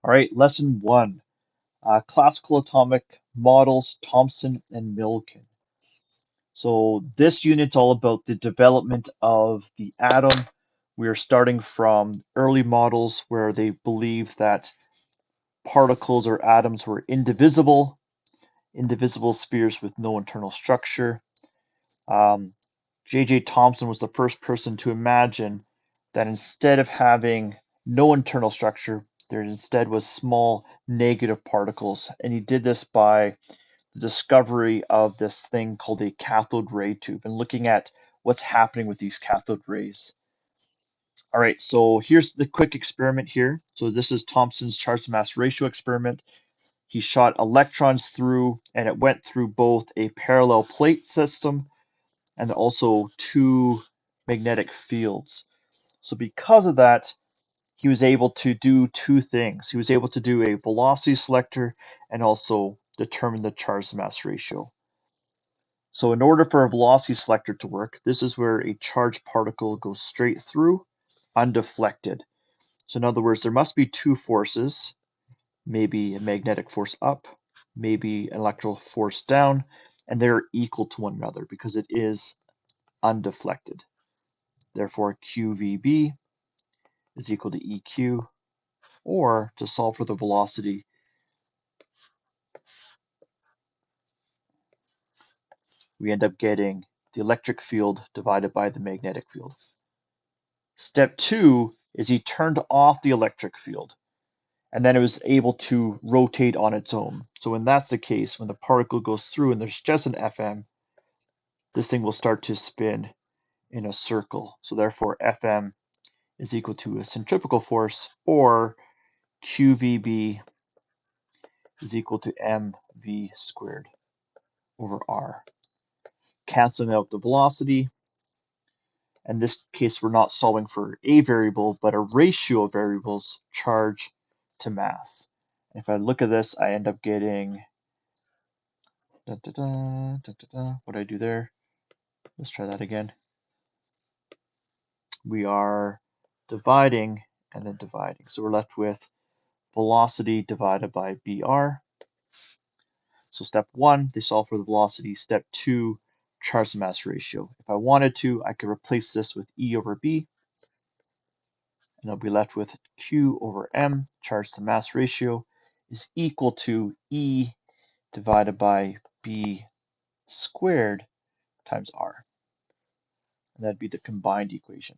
All right, lesson one, classical atomic models, Thomson and Millikan. So this unit's all about the development of the atom. We are starting from early models where they believed that particles or atoms were indivisible spheres with no internal structure. Um, J.J. Thomson was the first person to imagine that instead of having no internal structure, there instead was small negative particles. And he did this by the discovery of this thing called a cathode ray tube and looking at what's happening with these cathode rays. All right, so here's the quick experiment here. So this is Thomson's charge to mass ratio experiment. He shot electrons through, and it went through both a parallel plate system and also two magnetic fields. So because of that, he was able to do two things. He was able to do a velocity selector and also determine the charge to mass ratio. So in order for a velocity selector to work, this is where a charged particle goes straight through, undeflected. So in other words, there must be two forces, maybe a magnetic force up, maybe an electrical force down, and they're equal to one another because it is undeflected. Therefore, QVB is equal to EQ, or to solve for the velocity, we end up getting the electric field divided by the magnetic field. Step two is he turned off the electric field, and then it was able to rotate on its own. So when that's the case, when the particle goes through and there's just an FM, this thing will start to spin in a circle. So therefore, FM is equal to a centrifugal force, or QVB is equal to mv squared over r. Canceling out the velocity. In this case, we're not solving for a variable, but a ratio of variables, charge to mass. If I look at this, I end up getting, what did I do there? Let's try that again. We are dividing and then dividing. So we're left with velocity divided by BR. So step one, they solve for the velocity. Step two, charge to mass ratio. If I wanted to, I could replace this with E over B, and I'll be left with Q over M, charge to mass ratio, is equal to E divided by B squared times R. And that'd be the combined equation.